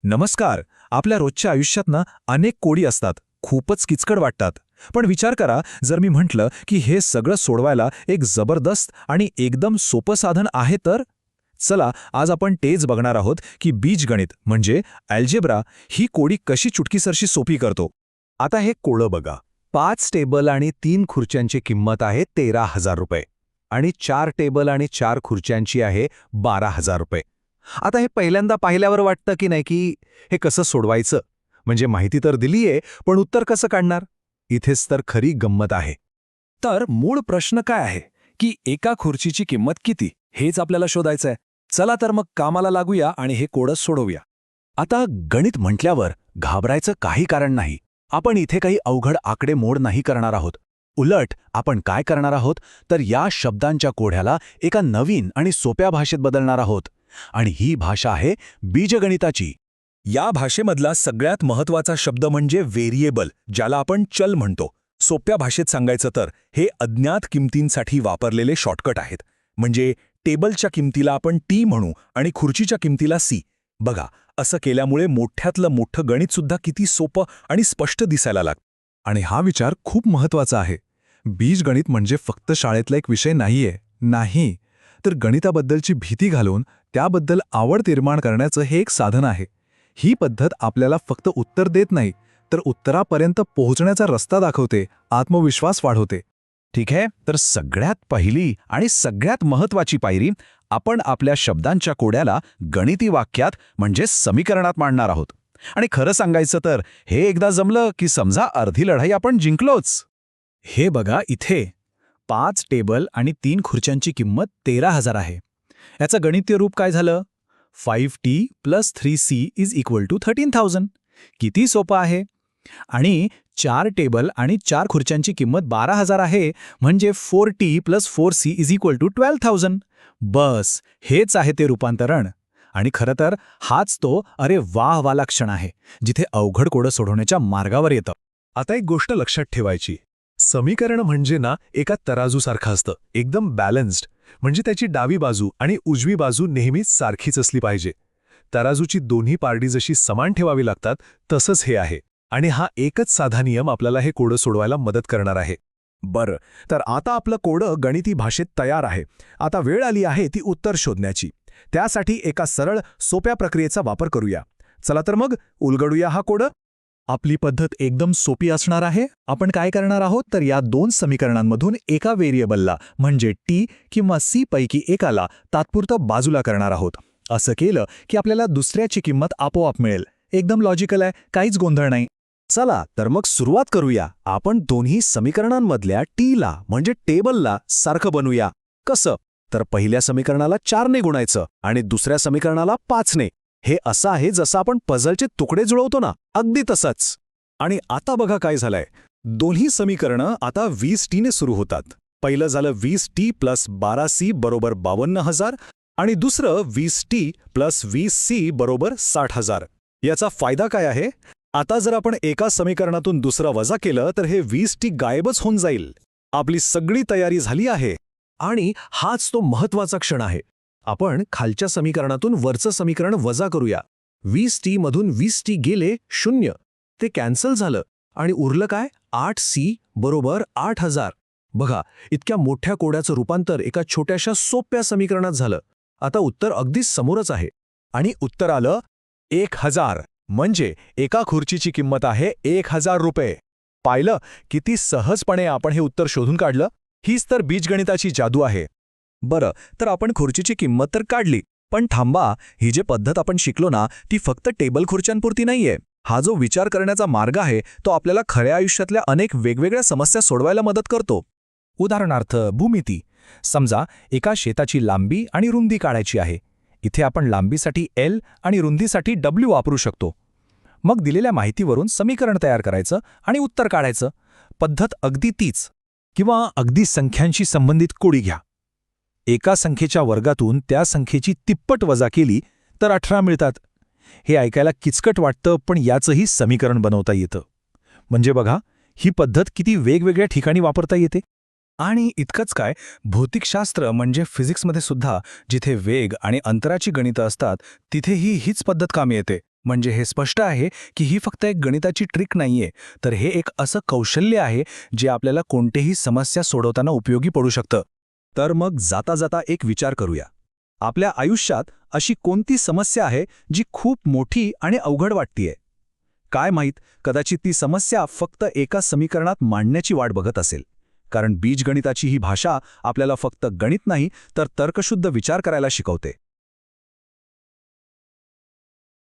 नमस्कार. आपल्या रोजच्या आयुष्यात ना अनेक कोडी असतात, खूपच किचकट वाटतात. पण विचार करा, जर मी म्हटलं की हे सगळं सोडवायला एक जबरदस्त आणि एकदम सोपं साधन आहे तर? चला, आज आपण तेच बघणार आहोत की बीजगणित म्हणजे अल्जेब्रा ही कोडी कशी चुटकीसरशी सोपी करतो. आता हे कोडं बघा. 5 टेबल आणि 3 खुर्च्यांची किंमत आहे 13,000 रुपये आणि 4 टेबल आणि 4 खुर्च्यांची आहे 12,000 रुपये. आता हे पहिल्यांदा पाहिल्यावर वाटतं की नाही की हे कसं सोडवायचं, म्हणजे माहिती तर दिलीये, पण उत्तर कसं काढणार? इथेच तर खरी गंमत आहे. तर मूळ प्रश्न काय आहे की एका खुर्चीची किंमत किती हेच आपल्याला शोधायचं आहे. चला तर मग कामाला लागूया आणि हे कोडच सोडवूया. आता गणित म्हटल्यावर घाबरायचं काही कारण नाही. आपण इथे काही अवघड आकडेमोड नाही करणार आहोत. उलट आपण काय करणार आहोत तर या शब्दांच्या कोड्याला एका नवीन आणि सोप्या भाषेत बदलणार आहोत. आणि ही भाषा आहे बीजगणिताची. या भाषेमधला सगळ्यात महत्त्वाचा शब्द म्हणजे व्हेरिएबल, ज्याला आपण चल म्हणतो. सोप्या भाषेत सांगायचं तर हे अज्ञात किमतींसाठी वापरलेले शॉर्टकट आहेत. म्हणजे टेबलच्या किमतीला आपण टी म्हणू आणि खुर्चीच्या किमतीला सी. बघा, असं केल्यामुळे मोठ्यातलं मोठं गणितसुद्धा किती सोपं आणि स्पष्ट दिसायला लागतं. आणि हा विचार खूप महत्त्वाचा आहे. बीजगणित म्हणजे फक्त शाळेतला एक विषय नाहीये. नाही, तर गणिताबद्दलची भीती घालून त्याबद्दल आवड निर्माण करण्याचं हे एक साधन आहे. ही पद्धत आपल्याला फक्त उत्तर देत नाही, तर उत्तरापर्यंत पोहोचण्याचा रस्ता दाखवते, आत्मविश्वास वाढवते. ठीक आहे, तर सगळ्यात पहिली आणि सगळ्यात महत्त्वाची पायरी, आपण आपल्या शब्दांच्या कोड्याला गणिती वाक्यात म्हणजे समीकरणात मांडणार आहोत. आणि खरं सांगायचं तर हे एकदा जमलं की समजा अर्धी लढाई आपण जिंकलोच. हे बघा इथे 5 टेबल आणि 3 खुर्च्यांची किंमत 13,000 आहे. याचं गणितीय रूप काय झालं? 5t + 3c = 13,000. किती सोपं आहे. आणि 4 टेबल आणि 4 खुर्च्यांची किंमत 12,000 आहे, म्हणजे 4t + 4c = 12,000. बस, हेच आहे ते रूपांतरण. आणि खरं तर हाच तो अरे वाह वाला क्षण आहे, जिथे अवघड कोडं सोडवण्याच्या मार्गावर येतं. आता एक गोष्ट लक्षात ठेवायची. समीकरण म्हणजे ना एका तराजूसारखं असतं, एकदम बॅलन्स्ड. म्हणजे त्याची डावी बाजू आणि उजवी बाजू नेहमीच सारखीच असली पाहिजे. तराजूची दोन्ही पारडी जशी समान ठेवावी लागतात, तसंच हे आहे. आणि हा एकच साधा नियम आपल्याला हे कोडं सोडवायला मदत करणार आहे. बरं, तर आता आपलं कोडं गणिती भाषेत तयार आहे. आता वेळ आली आहे ती उत्तर शोधण्याची. त्यासाठी एका सरळ सोप्या प्रक्रियेचा वापर करूया. चला तर मग उलगडूया हा कोडं. आपली पद्धत एकदम सोपी असणार आहे. आपण काय करणार आहोत तर या 2 समीकरणांमधून एका व्हेरिएबलला म्हणजे टी किंवा सी पैकी एकाला तात्पुरतं बाजूला करणार आहोत. असं केलं की आपल्याला दुसऱ्याची किंमत आपोआप मिळेल. एकदम लॉजिकल आहे, काहीच गोंधळ नाही. चला तर मग सुरुवात करूया. आपण दोन्ही समीकरणांमधल्या टीला म्हणजे टेबलला सारखं बनवूया. कसं? तर पहिल्या समीकरणाला 4ने गुणायचं आणि दुसऱ्या समीकरणाला 5ने. हे असं आहे जसं आपण पझलचे तुकडे जुळवतो ना, अगदी तसंच. आणि आता बघा काय झालंय. दोन्ही समीकरणं आता 20t ने सुरू होतात. पहिलं झालं 20t + 12c = 52,000 आणि दुसरं 20t + 20c = 60,000. याचा फायदा काय आहे? आता जर आपण एका समीकरणातून दुसरं वजा केलं तर हे 20t गायबच होऊन जाईल. आपली सगळी तयारी झाली आहे. आणि हाच तो महत्त्वाचा क्षण आहे. आपण खालच्या समीकरणातून वरचं समीकरण वजा करूया. 20t मधून 20t गेले 0. ते कॅन्सल झालं आणि उरलं काय? 8c = 8,000. बघा, इतक्या मोठ्या कोड्याचं रूपांतर एका छोट्याशा सोप्या समीकरणात झालं. आता उत्तर अगदी समोरच आहे. आणि उत्तर आलं 1,000. म्हणजे एका खुर्चीची किंमत आहे 1,000 रुपये. पाहिलं किती सहजपणे आपण हे उत्तर शोधून काढलं? हीच तर बीजगणिताची जादू आहे. बरं, तर आपण खुर्चीची किंमत तर काढली, पण थांबा, ही जी पद्धत आपण शिकलो ना, ती फक्त टेबल खुर्च्यांपुरती नाहीये. हा जो विचार करण्याचा मार्ग आहे तो आपल्याला खऱ्या आयुष्यातल्या अनेक वेगवेगळ्या समस्या सोडवायला मदत करतो. उदाहरणार्थ भूमिती. समजा एका शेताची लांबी आणि रुंदी काढायची आहे. इथे आपण लांबीसाठी L आणि रुंदीसाठी W वापरू शकतो. मग दिलेल्या माहितीवरून समीकरण तयार करायचं आणि उत्तर काढायचं. पद्धत अगदी तीच. किंवा अगदी संख्यांशी संबंधित कोडी घ्या. एका संख्येच्या वर्गातून त्या संख्येची तिप्पट वजा केली तर 18 मिळतात. हे ऐकायला किचकट वाटतं, पण याचंही समीकरण बनवता येतं. म्हणजे बघा, ही पद्धत किती वेगवेगळ्या ठिकाणी वापरता येते. आणि इतकंच काय, भौतिकशास्त्र म्हणजे फिजिक्समध्ये सुद्धा जिथे वेग आणि अंतराची गणितं असतात, तिथेही हीच पद्धत कामी येते. म्हणजे हे स्पष्ट आहे की ही फक्त एक गणिताची ट्रिक नाहीये, तर हे एक असं कौशल्य आहे जे आपल्याला कोणतेही समस्या सोडवताना उपयोगी पडू शकतं. तर मग जाता जाता एक विचार करूया. आपल्या आयुष्यात अशी कोणती समस्या आहे जी खूप मोठी आणि अवघड वाटतीये? काय माहीत, कदाचित ती समस्या फक्त एका समीकरणात मांडण्याची वाट बघत असेल. कारण बीजगणिताची ही भाषा आपल्याला फक्त गणित नाही तर तर्कशुद्ध विचार करायला शिकवते.